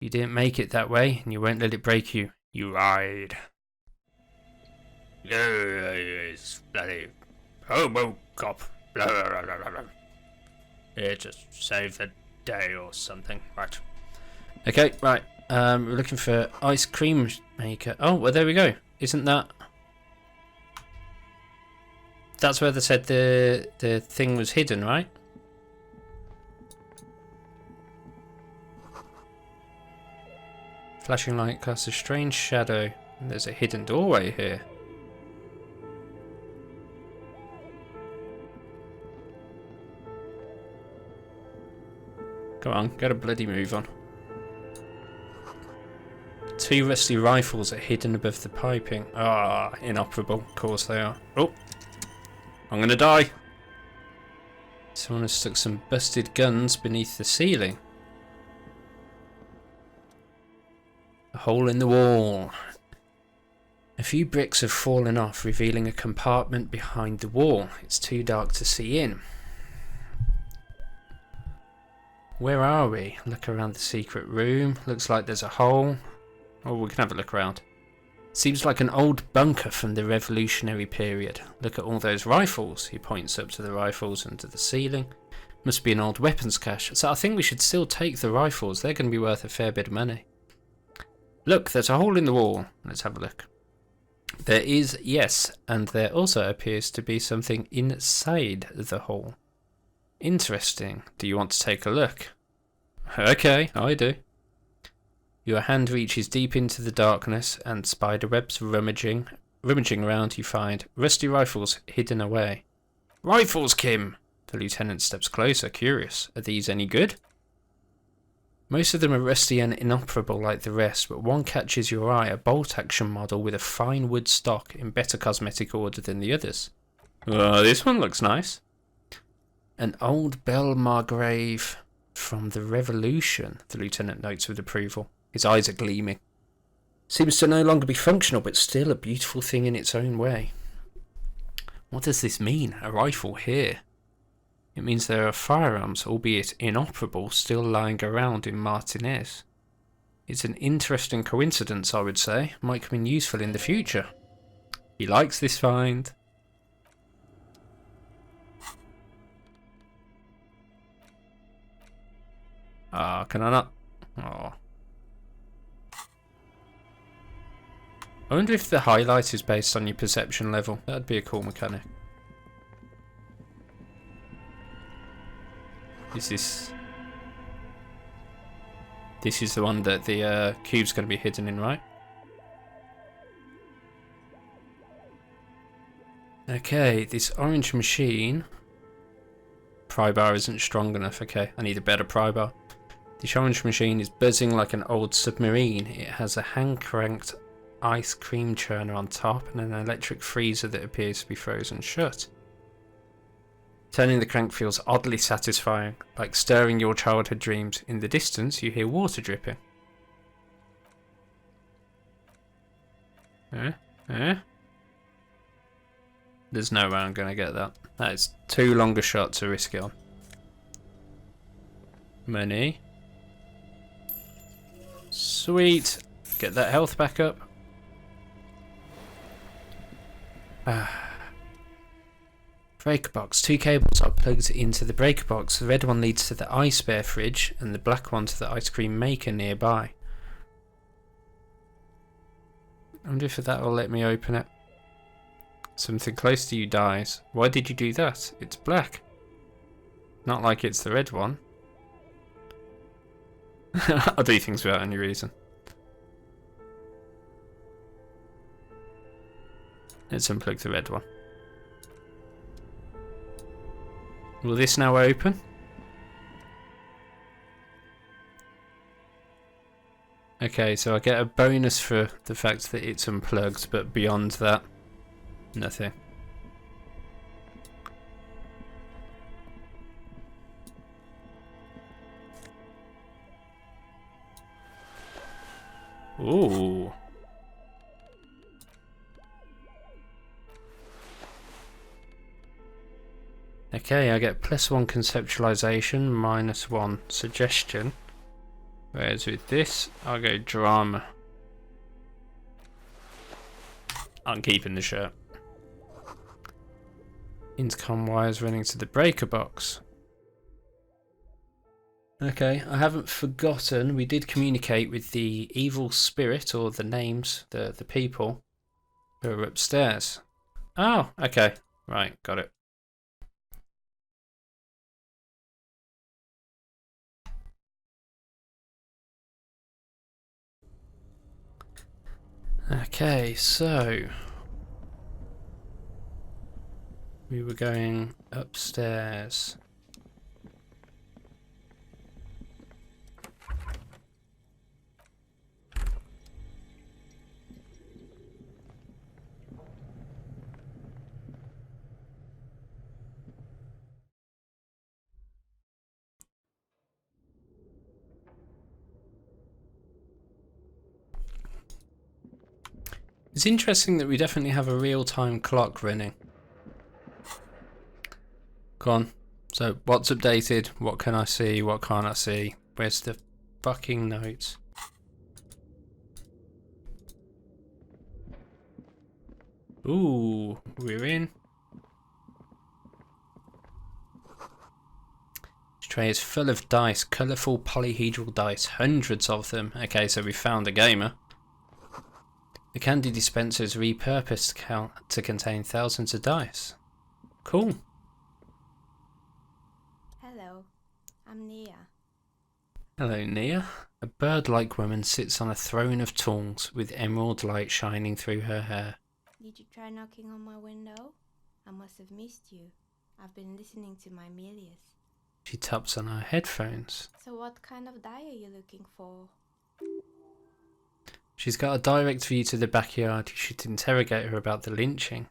You didn't make it that way, and you won't let it break you. You lied. Yes, bloody hobo cop. Blah, blah, blah, blah, blah. Here to save the day or something. Right. Okay, right. We're looking for ice cream maker. Oh, well, there we go. Isn't that... That's where they said the thing was hidden, right? Flashing light casts a strange shadow. There's a hidden doorway here. Come on, get a bloody move on. 2 rusty rifles are hidden above the piping. Ah, inoperable. Of course they are. Oh, I'm gonna die. Someone has stuck some busted guns beneath the ceiling. A hole in the wall. A few bricks have fallen off, revealing a compartment behind the wall. It's too dark to see in. Where are we? Look around the secret room. Looks like there's a hole. Oh, we can have a look around. Seems like an old bunker from the Revolutionary period. Look at all those rifles. He points up to the rifles and to the ceiling. Must be an old weapons cache. So I think we should still take the rifles. They're going to be worth a fair bit of money. Look, there's a hole in the wall. Let's have a look. There is, yes, and there also appears to be something inside the hole. Interesting. Do you want to take a look? Okay, I do. Your hand reaches deep into the darkness, and spiderwebs rummaging around, you find rusty rifles hidden away. Rifles, Kim! The lieutenant steps closer, curious. Are these any good? Most of them are rusty and inoperable like the rest, but one catches your eye, a bolt-action model with a fine wood stock in better cosmetic order than the others. This one looks nice. An old bell margrave from the Revolution, the lieutenant notes with approval. His eyes are gleaming. Seems to no longer be functional, but still a beautiful thing in its own way. What does this mean? A rifle here? It means there are firearms, albeit inoperable, still lying around in Martinez. It's an interesting coincidence, I would say. Might come in useful in the future. He likes this find. Can I not? Oh. I wonder if the highlight is based on your perception level. That'd be a cool mechanic. Is this... This is the one that the cube's going to be hidden in, right? Okay, this orange machine... Pry bar isn't strong enough. Okay, I need a better pry bar. This orange machine is buzzing like an old submarine. It has a hand-cranked ice cream churner on top and an electric freezer that appears to be frozen shut. Turning the crank feels oddly satisfying, like stirring your childhood dreams. In the distance, you hear water dripping. There's no way I'm going to get that. That is too long a shot to risk it on. Money. Sweet. Get that health back up. Breaker box. 2 cables are plugged into the breaker box. The red one leads to the ice bear fridge and the black one to the ice cream maker nearby. I wonder if that will let me open it. Something close to you dies. Why did you do that? It's black. Not like it's the red one. I'll do things without any reason. Let's unplug the red one. Will this now open? Okay, so I get a bonus for the fact that it's unplugged, but beyond that, nothing. Ooh. Okay, I get +1 conceptualization, -1 suggestion. Whereas with this, I'll go drama. I'm keeping the shirt. Intercom wires running to the breaker box. Okay, I haven't forgotten. We did communicate with the evil spirit, or the names, the people who are upstairs. Oh, okay. Right, got it. Okay, so we were going upstairs. It's interesting that we definitely have a real-time clock running. Go on. So, what's updated? What can I see? What can't I see? Where's the fucking notes? Ooh, we're in. This tray is full of dice, colourful polyhedral dice, hundreds of them. Okay, so we found a gamer. The candy dispenser is repurposed to contain thousands of dice. Cool. Hello, I'm Nia. Hello, Nia. A bird-like woman sits on a throne of tools with emerald light shining through her hair. Did you try knocking on my window? I must have missed you. I've been listening to my Melius. She taps on her headphones. So what kind of die are you looking for? She's got a direct view to the backyard. You should interrogate her about the lynching.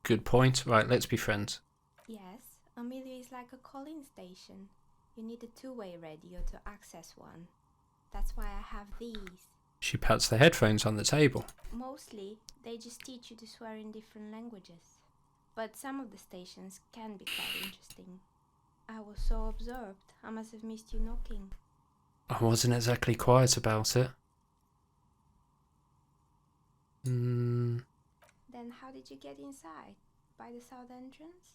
Good point. Right, let's be friends. Yes, Amelia is like a calling station. You need a two-way radio to access one. That's why I have these. She pats the headphones on the table. Mostly, they just teach you to swear in different languages. But some of the stations can be quite interesting. I was so absorbed, I must have missed you knocking. I wasn't exactly quiet about it. Then how did you get inside? By the south entrance?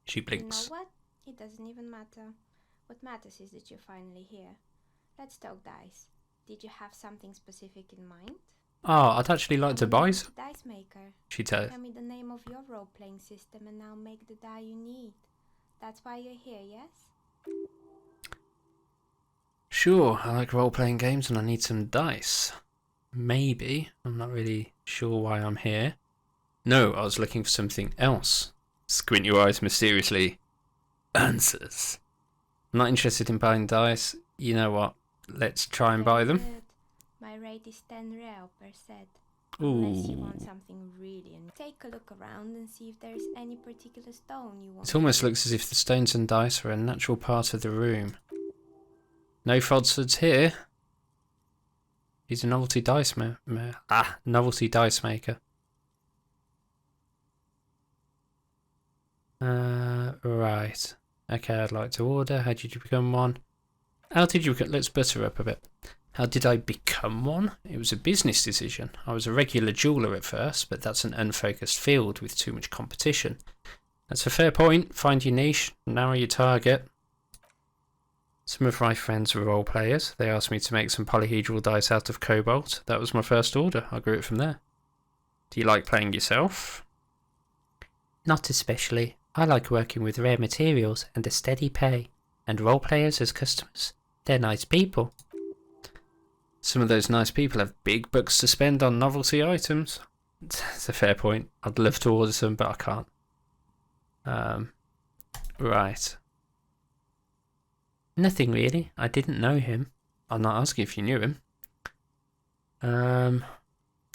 She blinks. You know what? It doesn't even matter. What matters is that you're finally here. Let's talk dice. Did you have something specific in mind? Oh, I'd actually like to buy some. Dice maker. She tells. Tell me the name of your role-playing system and I'll make the die you need. That's why you're here, yes? Sure, I like role-playing games and I need some dice. Maybe. I'm not really sure why I'm here. No, I was looking for something else. Squint your eyes mysteriously. Answers. I'm not interested in buying dice. You know what? Let's try and buy them. Good. My rate is 10 real per set. Unless you want something really and take a look around and see if there's any particular stone you want. It almost looks as if the stones and dice are a natural part of the room. No falsehoods here. He's a novelty dice novelty dice maker. Right. Okay, I'd like to order. How did you become one? How did you become... Let's butter up a bit. How did I become one? It was a business decision. I was a regular jeweller at first, but that's an unfocused field with too much competition. That's a fair point. Find your niche, narrow your target. Some of my friends were role players. They asked me to make some polyhedral dice out of cobalt. That was my first order. I grew it from there. Do you like playing yourself? Not especially. I like working with rare materials and a steady pay. And role players as customers. They're nice people. Some of those nice people have big bucks to spend on novelty items. That's a fair point. I'd love to order some, but I can't. Right. Nothing really. I didn't know him. I'm not asking if you knew him. The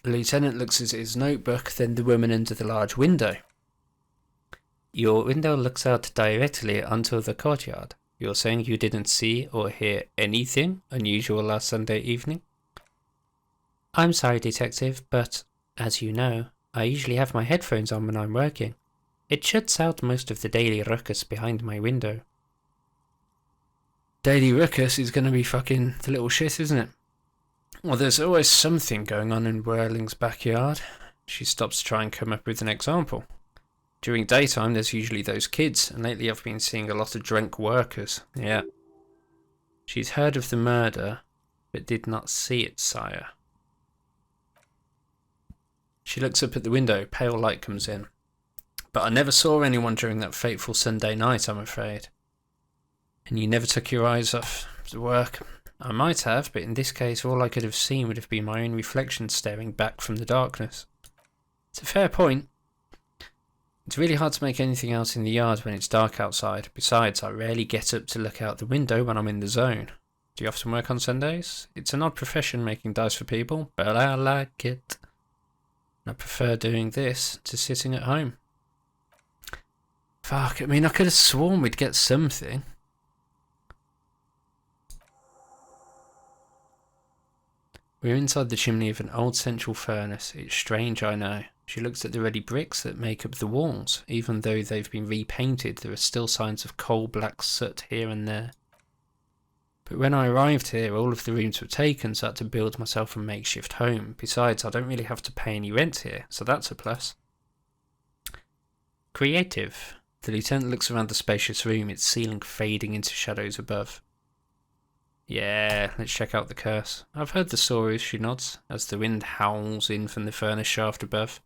lieutenant looks at his notebook, then the woman under the large window. Your window looks out directly onto the courtyard. You're saying you didn't see or hear anything unusual last Sunday evening? I'm sorry, detective, but, as you know, I usually have my headphones on when I'm working. It shuts out most of the daily ruckus behind my window. Daily ruckus is going to be fucking the little shit, isn't it? Well, there's always something going on in Whirling's backyard. She stops to try and come up with an example. During daytime, there's usually those kids, and lately I've been seeing a lot of drunk workers. Yeah. She's heard of the murder, but did not see it, sire. She looks up at the window. Pale light comes in. But I never saw anyone during that fateful Sunday night, I'm afraid. And you never took your eyes off the work. I might have, but in this case all I could have seen would have been my own reflection staring back from the darkness. It's a fair point. It's really hard to make anything out in the yard when it's dark outside. Besides, I rarely get up to look out the window when I'm in the zone. Do you often work on Sundays? It's an odd profession making dice for people, but I like it. I prefer doing this to sitting at home. Fuck, I mean, I could have sworn we'd get something. We're inside the chimney of an old central furnace. It's strange, I know. She looks at the ready bricks that make up the walls. Even though they've been repainted, there are still signs of coal-black soot here and there. But when I arrived here, all of the rooms were taken, so I had to build myself a makeshift home. Besides, I don't really have to pay any rent here, so that's a plus. Creative. The lieutenant looks around the spacious room, its ceiling fading into shadows above. Yeah, let's check out the curse. I've heard the stories, she nods, as the wind howls in from the furnace shaft above.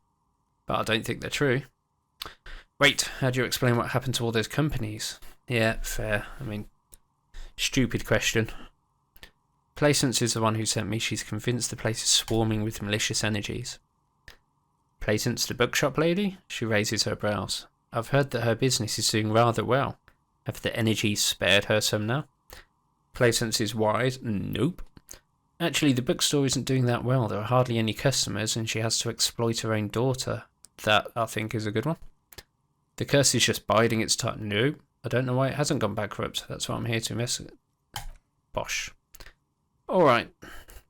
But I don't think they're true. Wait, how do you explain what happened to all those companies? Yeah, fair. I mean, stupid question. Placence is the one who sent me. She's convinced the place is swarming with malicious energies. Placence, the bookshop lady? She raises her brows. I've heard that her business is doing rather well. Have the energies spared her some now? Placence is wise. Nope. Actually, the bookstore isn't doing that well. There are hardly any customers, and she has to exploit her own daughter. That, I think, is a good one. The curse is just biding its time. Nope. I don't know why it hasn't gone bankrupt. That's what I'm here to investigate. Bosh. Alright.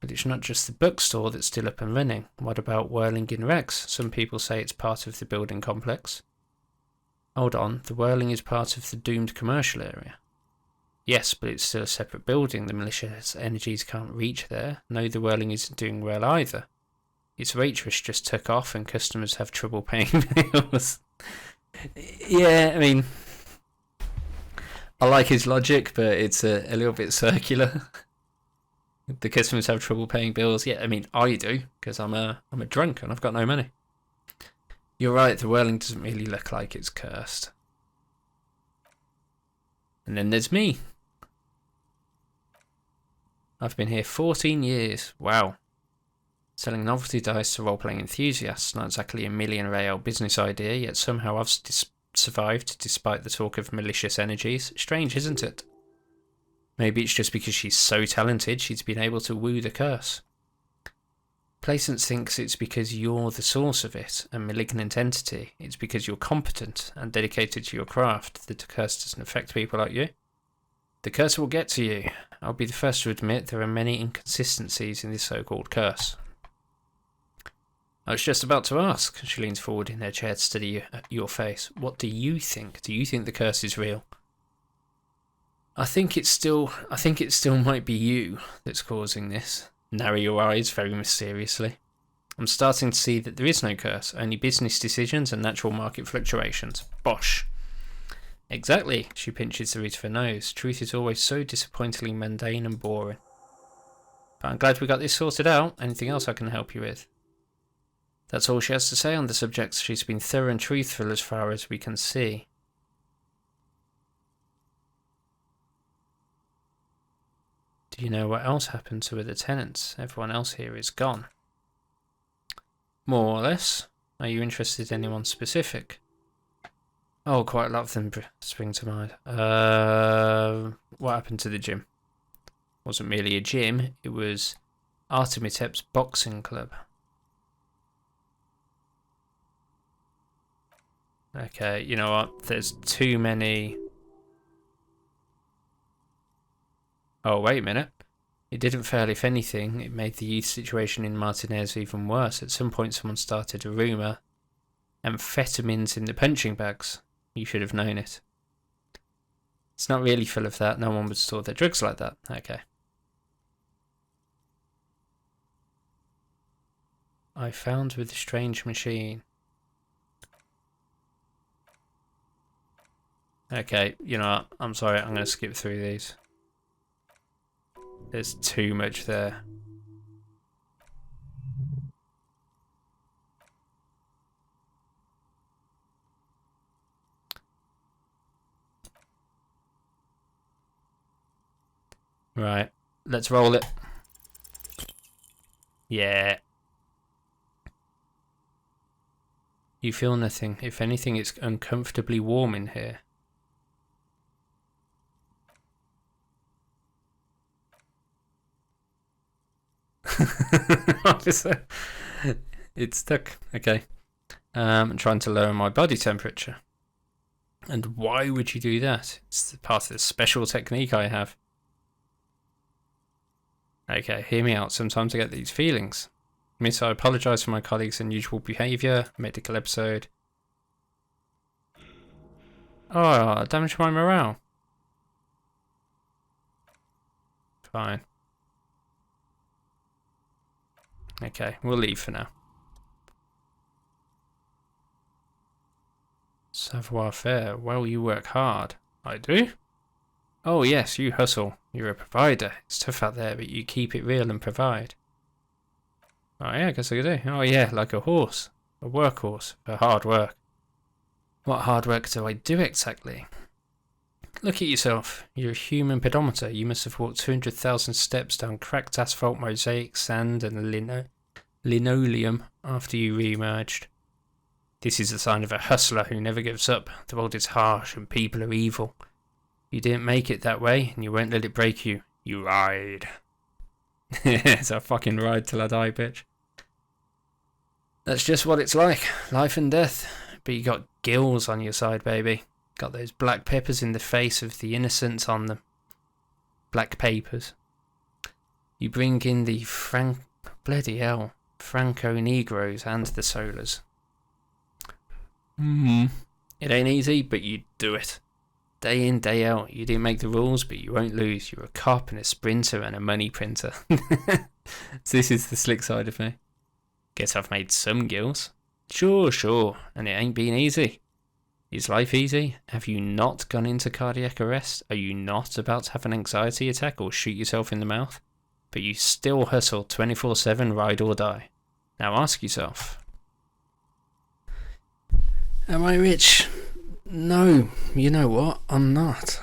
But it's not just the bookstore that's still up and running. What about Whirling in Rex? Some people say it's part of the building complex. Hold on. The Whirling is part of the doomed commercial area. Yes, but it's still a separate building. The malicious energies can't reach there. No, the Whirling isn't doing well either. Its waitress just took off and customers have trouble paying bills. Yeah, I mean, I like his logic, but it's a little bit circular. The customers have trouble paying bills. Yeah, I mean, I do, because I'm a drunk and I've got no money. You're right, the Whirling doesn't really look like it's cursed. And then there's me. I've been here 14 years. Wow. Selling novelty dice to role-playing enthusiasts. Not exactly a millionaire business idea, yet somehow I've survived despite the talk of malicious energies. Strange, isn't it? Maybe it's just because she's so talented she's been able to woo the curse. Placence thinks it's because you're the source of it, a malignant entity. It's because you're competent and dedicated to your craft that the curse doesn't affect people like you. The curse will get to you. I'll be the first to admit there are many inconsistencies in this so-called curse. I was just about to ask. She leans forward in her chair to study your face. What do you think? Do you think the curse is real? I think it still might be you that's causing this. Narrow your eyes very mysteriously. I'm starting to see that there is no curse, only business decisions and natural market fluctuations. Bosh. Exactly, she pinches the root of her nose. Truth is always so disappointingly mundane and boring. But I'm glad we got this sorted out. Anything else I can help you with? That's all she has to say on the subject. She's been thorough and truthful as far as we can see. Do you know what else happened to the tenants? Everyone else here is gone. More or less. Are you interested in anyone specific? Oh, quite a lot of them spring to mind. What happened to the gym? It wasn't merely a gym, it was Artemitep's boxing club. Okay, you know what? There's too many... Oh, wait a minute. It didn't fail. If anything, it made the youth situation in Martinez even worse. At some point, someone started a rumour. Amphetamines in the punching bags. You should have known it. It's not really full of that. No one would store their drugs like that. Okay. I found with the strange machine. Okay, you know what? I'm sorry, I'm going to skip through these. There's too much there. Right, let's roll it. Yeah. You feel nothing. If anything, it's uncomfortably warm in here. Officer, it's stuck. Okay. I'm trying to lower my body temperature. And why would you do that? It's part of the special technique I have. Okay, hear me out. Sometimes I get these feelings. Miss, I apologise for my colleagues' unusual behaviour. Medical episode. Oh, damaged my morale. Fine. Okay, we'll leave for now. Savoir faire. Well, you work hard. I do? Oh yes, you hustle. You're a provider. It's tough out there, but you keep it real and provide. Oh yeah, I guess I do. Oh yeah, like a horse. A workhorse for hard work. What hard work do I do exactly? Look at yourself. You're a human pedometer. You must have walked 200,000 steps down cracked asphalt, mosaic, sand and linoleum after you re-emerged. This is the sign of a hustler who never gives up. The world is harsh and people are evil. You didn't make it that way, and you won't let it break you. You ride. It's a fucking ride till I die, bitch. That's just what it's like. Life and death. But you got gills on your side, baby. Got those black peppers in the face of the innocents on them. Black papers. You bring in the bloody hell. Franco-Negroes and the Solars. It ain't easy, but you do it. Day in, day out. You didn't make the rules, but you won't lose. You're a cop and a sprinter and a money printer. So this is the slick side of me. Guess I've made some gills. Sure. And it ain't been easy. Is life easy? Have you not gone into cardiac arrest? Are you not about to have an anxiety attack or shoot yourself in the mouth? But you still hustle 24/7, ride or die. Now ask yourself. Am I rich? No, you know what? I'm not.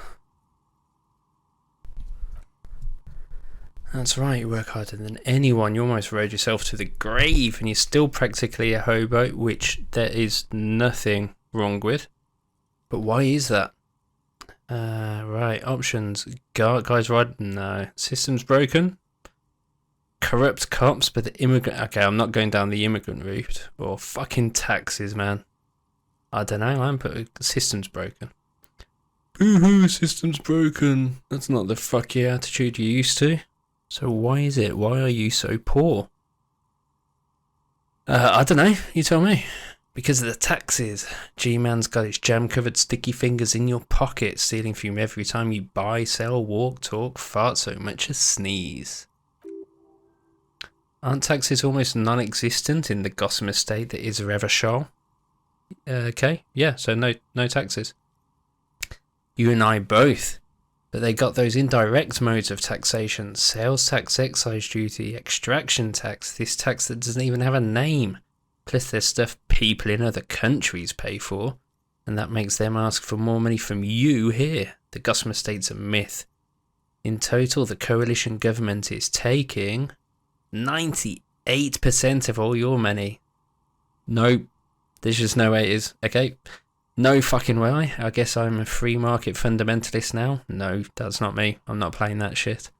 That's right, you work harder than anyone. You almost rode yourself to the grave and you're still practically a hobo, which there is nothing wrong with. But why is that? Right, options. Guys, right? No. System's broken. Corrupt cops, but the immigrant... Okay, I'm not going down the immigrant route. Or fucking taxes, man. I don't know, man, but the system's broken. Boo-hoo, system's broken. That's not the fuck you attitude you're used to. So why is it? Why are you so poor? I don't know, you tell me. Because of the taxes. G-Man's got his jam-covered sticky fingers in your pocket, stealing from you every time you buy, sell, walk, talk, fart so much as sneeze. Aren't taxes almost non-existent in the Gotham estate that is Revachol? Okay, yeah, so no taxes. You and I both. But they got those indirect modes of taxation. Sales tax, excise duty, extraction tax, this tax that doesn't even have a name. Plus there's stuff people in other countries pay for. And that makes them ask for more money from you here. The Gotham estate's a myth. In total, the coalition government is taking 98% of all your money. Nope. There's just no way it is. Okay. No fucking way. I guess I'm a free market fundamentalist now. No, that's not me. I'm not playing that shit.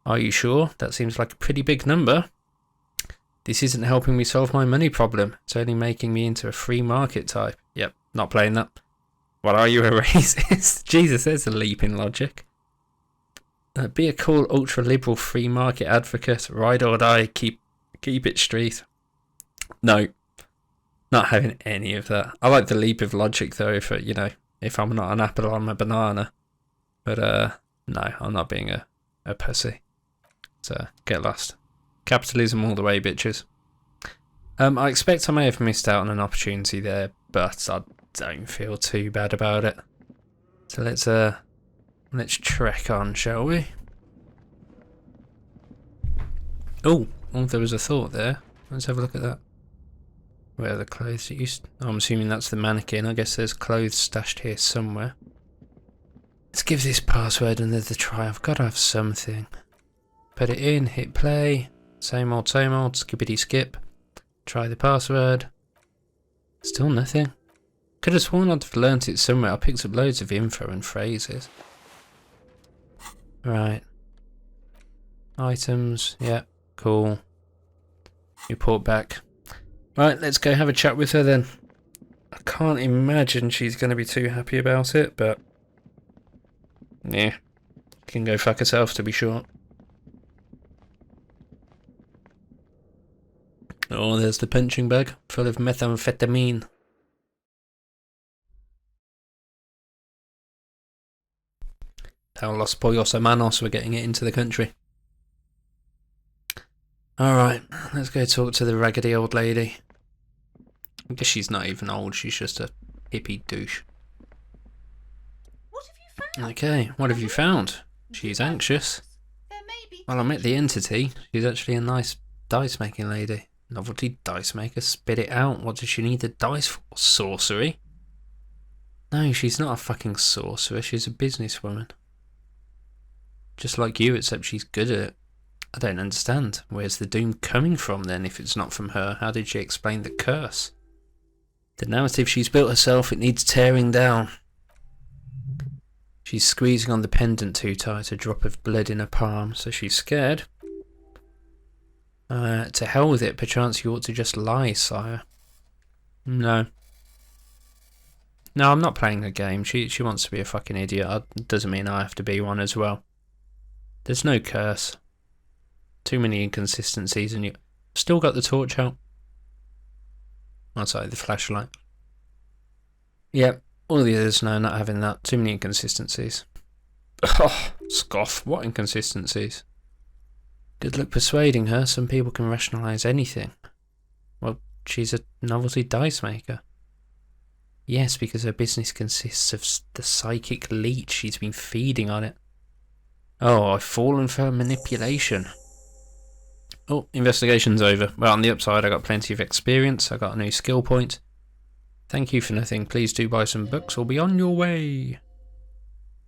Are you sure? That seems like a pretty big number. This isn't helping me solve my money problem. It's only making me into a free market type. Yep, not playing that. What are you, a racist? Jesus, there's a leap in logic. Be a cool ultra-liberal free market advocate. Ride or die. Keep it street. No. Not having any of that. I like the leap of logic though, if I'm not an apple, I'm a banana. But no, I'm not being a pussy. So get lost. Capitalism all the way, bitches. I expect I may have missed out on an opportunity there, but I don't feel too bad about it. So let's trek on, shall we? Oh, there was a thought there. Let's have a look at that. Where are the clothes used? I'm assuming that's the mannequin. I guess there's clothes stashed here somewhere. Let's give this password another try. I've got to have something. Put it in, hit play. Same old, skippity skip. Try the password. Still nothing. Could have sworn I'd have learnt it somewhere. I picked up loads of info and phrases. Right. Items, yeah, cool. Report back. Right, let's go have a chat with her then. I can't imagine she's going to be too happy about it, but yeah, can go fuck herself to be short. Oh, there's the punching bag full of methamphetamine. How Los Pollos Hermanos were getting it into the country. Alright, let's go talk to the raggedy old lady. I guess she's not even old, she's just a hippie douche. What have you found? Okay, what have you found? She's anxious. Well, I met the entity. She's actually a nice dice making lady. Novelty dice maker, spit it out. What does she need the dice for? Sorcery? No, she's not a fucking sorcerer, she's a businesswoman. Just like you, except she's good at it. I don't understand. Where's the doom coming from then, if it's not from her? How did she explain the curse? The narrative she's built herself, it needs tearing down. She's squeezing on the pendant too tight, a drop of blood in her palm, so she's scared. To hell with it, perchance you ought to just lie, sire. No. No, I'm not playing a game. She wants to be a fucking idiot. Doesn't mean I have to be one as well. There's no curse. Too many inconsistencies, and you still got the torch out. Oh, sorry, the flashlight. Yep, all the others, no, not having that. Too many inconsistencies. Oh, scoff. What inconsistencies? Good luck persuading her. Some people can rationalise anything. Well, she's a novelty dice maker. Yes, because her business consists of the psychic leech. She's been feeding on it. Oh, I've fallen for manipulation. Oh, investigation's over. Well, on the upside, I got plenty of experience. I got a new skill point. Thank you for nothing. Please do buy some books or be on your way.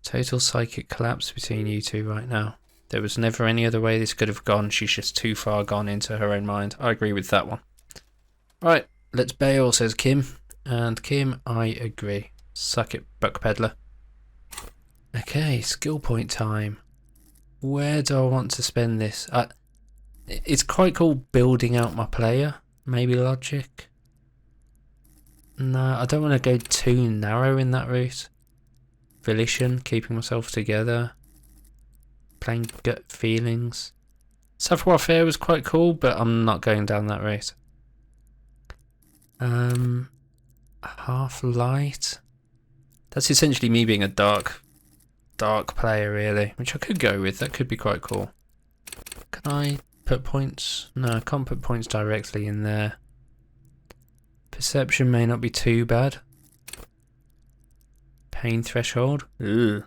Total psychic collapse between you two right now. There was never any other way this could have gone. She's just too far gone into her own mind. I agree with that one. Right, let's bail, says Kim. And Kim, I agree. Suck it, buck peddler. Okay, skill point time. Where do I want to spend this? It's quite cool building out my player. Maybe logic. No, I don't want to go too narrow in that route. Volition, keeping myself together. Playing gut feelings. Savoir-faire was quite cool, but I'm not going down that route. Half light. That's essentially me being a dark player, really, which I could go with. That could be quite cool. Can I put points? No, I can't put points directly in there. Perception may not be too bad. Pain threshold. Ugh.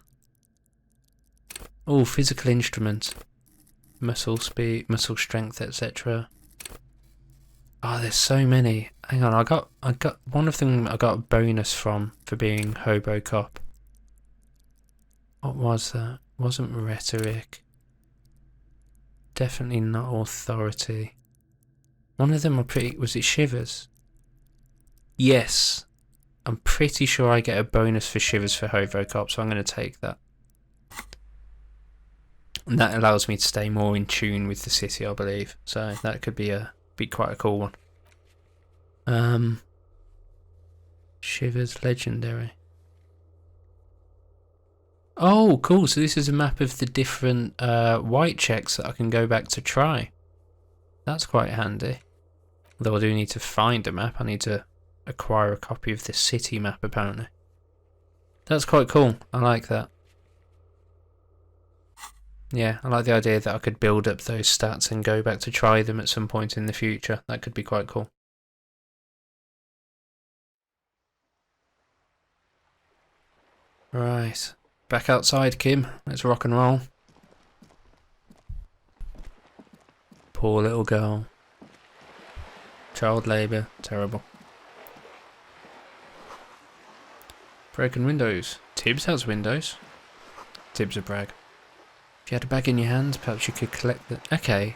Oh, physical instrument. Muscle speed, muscle strength, etc. Oh, there's so many. Hang on, I got one of them. I got a bonus from for being Hobo Cop. What was that? Wasn't rhetoric. Definitely not authority. One of them was it Shivers? Yes. I'm pretty sure I get a bonus for Shivers for Hobo Cop, so I'm going to take that. And that allows me to stay more in tune with the city, I believe. So that could be quite a cool one. Shivers legendary. Oh, cool. So this is a map of the different white checks that I can go back to try. That's quite handy. Although I do need to find a map. I need to acquire a copy of the city map, apparently. That's quite cool. I like that. Yeah, I like the idea that I could build up those stats and go back to try them at some point in the future. That could be quite cool. Right. Back outside, Kim. Let's rock and roll. Poor little girl. Child labour. Terrible. Broken windows. Tibbs has windows. Tibbs a brag. If you had a bag in your hand, perhaps you could collect the... Okay.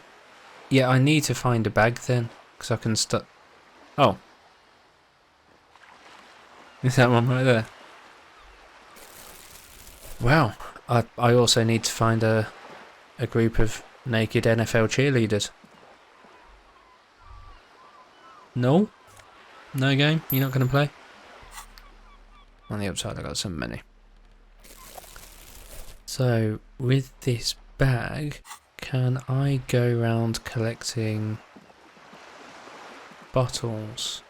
Yeah, I need to find a bag then. Because I can start... Oh. Is that one right there? Wow. I also need to find a group of naked NFL cheerleaders. No? No game? You're not going to play? On the upside I got some money. So, with this bag, can I go around collecting bottles?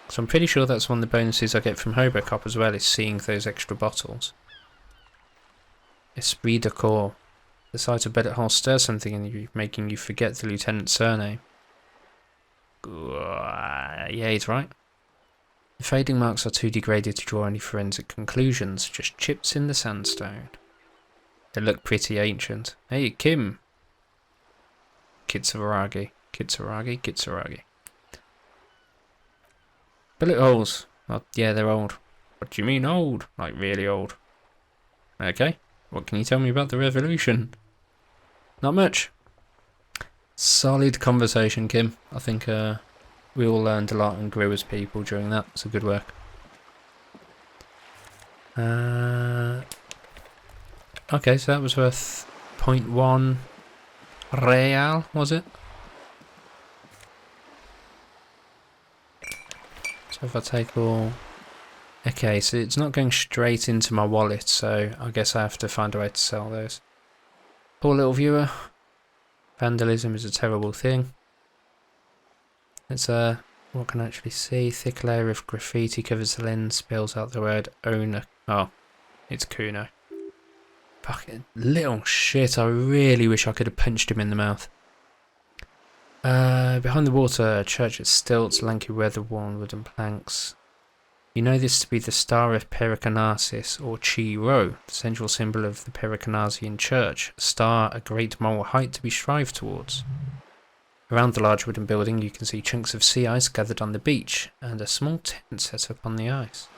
So I'm pretty sure that's one of the bonuses I get from Hobocop as well, is seeing those extra bottles. Esprit de corps. The sight of Bedett Hall stirs something in you, making you forget the lieutenant's surname. Yeah, he's right. The fading marks are too degraded to draw any forensic conclusions, just chips in the sandstone. They look pretty ancient. Hey, Kim! Kitsuragi. Kitsuragi? Kitsuragi. Bullet holes. Oh, yeah, they're old. What do you mean old? Like really old. Okay. What can you tell me about the revolution? Not much. Solid conversation, Kim. I think we all learned a lot and grew as people during that. So good work. Okay, so that was worth 0.1 real, was it? So if I take all... Okay, so it's not going straight into my wallet, so I guess I have to find a way to sell those. Poor little viewer. Vandalism is a terrible thing. It's what can I actually see? Thick layer of graffiti covers the lens, spells out the word owner. Oh, it's Kuno. Fucking little shit, I really wish I could have punched him in the mouth. Behind the water, a church at stilts, lanky weather-worn wooden planks. You know this to be the Star of Pericarnassus, or Chi Rho, the central symbol of the Pericarnassian church, a star, a great moral height to be strived towards. Around the large wooden building you can see chunks of sea ice gathered on the beach, and a small tent set up on the ice.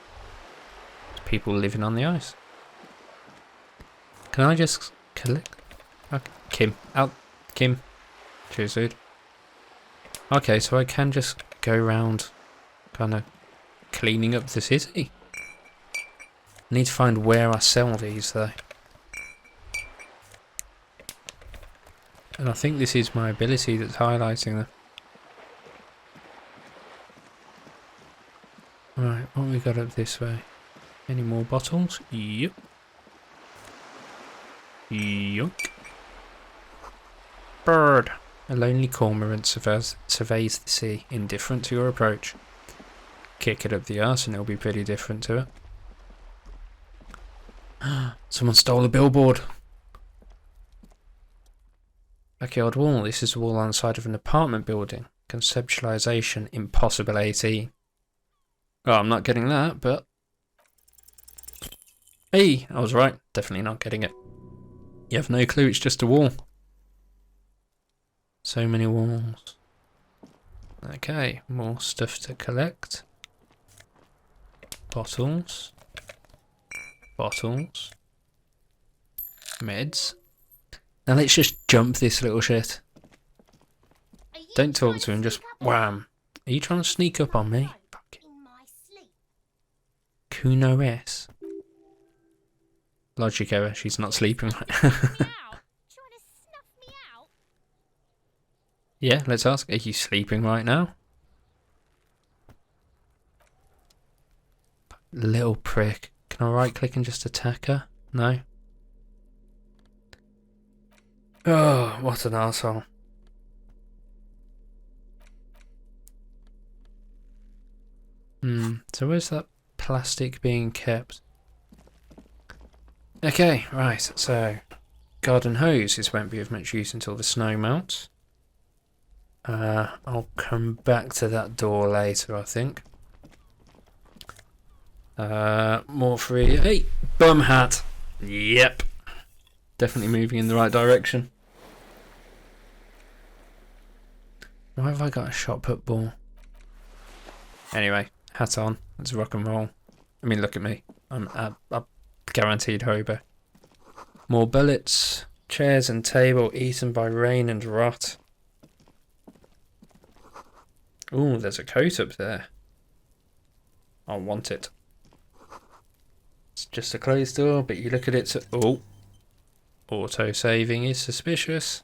There's people living on the ice. Can I just collect... Okay. Kim, out. Kim. Cheers, dude. Okay, so I can just go around kind of cleaning up the city. I need to find where I sell these though. And I think this is my ability that's highlighting them. Right, what have we got up this way? Any more bottles? Yep. Yuck. Bird. A lonely cormorant surveys the sea, indifferent to your approach. Kick it up the arse and it'll be pretty different to it. Someone stole a billboard. Backyard wall. This is the wall on the side of an apartment building. Conceptualization impossible 18. Oh, I'm not getting that, but... Hey, I was right. Definitely not getting it. You have no clue, it's just a wall. So many walls. Okay, more stuff to collect. Bottles. Bottles. Meds. Now let's just jump this little shit. Don't talk to him, just wham. Are you trying to sneak up on me? Fuck. Kuno S. Logic error, she's not sleeping right. Yeah, let's ask. Are you sleeping right now? Little prick. Can I right click and just attack her? No? Oh, what an arsehole. So where's that plastic being kept? Okay, right, so garden hose. This won't be of much use until the snow melts. I'll come back to that door later, I think. More free. Hey, bum hat. Yep. Definitely moving in the right direction. Why have I got a shot put ball? Anyway, hat on. Let's rock and roll. I mean, look at me. I'm a guaranteed hobo. More bullets. Chairs and table eaten by rain and rot. Ooh, there's a coat up there. I want it. It's just a closed door, but you look at it. Oh, auto-saving is suspicious.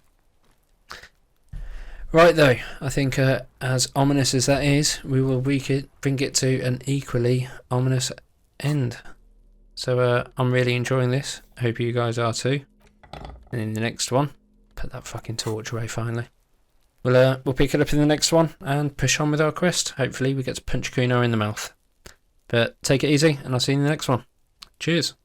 Right though, I think as ominous as that is, we will bring it to an equally ominous end. So I'm really enjoying this. Hope you guys are too. And in the next one, put that fucking torch away finally. We'll pick it up in the next one and push on with our quest. Hopefully we get to punch Kuno in the mouth. But take it easy, and I'll see you in the next one. Cheers.